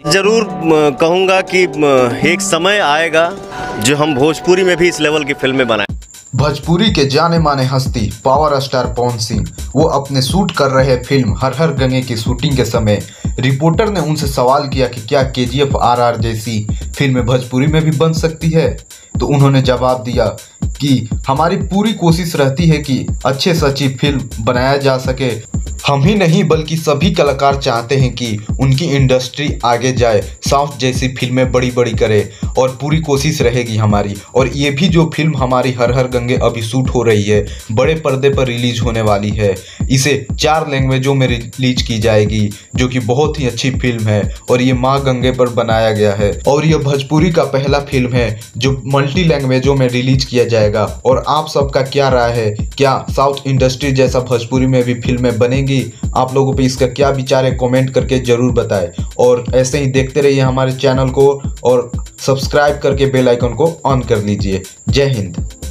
जरूर कहूँगा कि एक समय आएगा जो हम भोजपुरी में भी इस लेवल की फिल्में बनाएं। भोजपुरी के जाने माने हस्ती पावर स्टार पवन सिंह वो अपने शूट कर रहे फिल्म हर हर गंगे की शूटिंग के समय रिपोर्टर ने उनसे सवाल किया कि क्या KGF RR जैसी फिल्में भोजपुरी में भी बन सकती है, तो उन्होंने जवाब दिया कि हमारी पूरी कोशिश रहती है कि अच्छे से अच्छी फिल्म बनाया जा सके। हम ही नहीं बल्कि सभी कलाकार चाहते हैं कि उनकी इंडस्ट्री आगे जाए, साउथ जैसी फिल्में बड़ी बड़ी करे और पूरी कोशिश रहेगी हमारी। और ये भी जो फिल्म हमारी हर हर गंगे अभी शूट हो रही है, बड़े पर्दे पर रिलीज होने वाली है। इसे 4 लैंग्वेजों में रिलीज की जाएगी, जो कि बहुत ही अच्छी फिल्म है और ये माँ गंगे पर बनाया गया है। और यह भोजपुरी का पहला फिल्म है जो मल्टी लैंग्वेजों में रिलीज किया जाएगा। और आप सबका क्या राय है, क्या साउथ इंडस्ट्री जैसा भोजपुरी में भी फिल्में बनेंगी? आप लोगों पे इसका क्या विचार है, कमेंट करके जरूर बताएं। और ऐसे ही देखते रहिए हमारे चैनल को और सब्सक्राइब करके बेल आइकन को ऑन कर लीजिए। जय हिंद।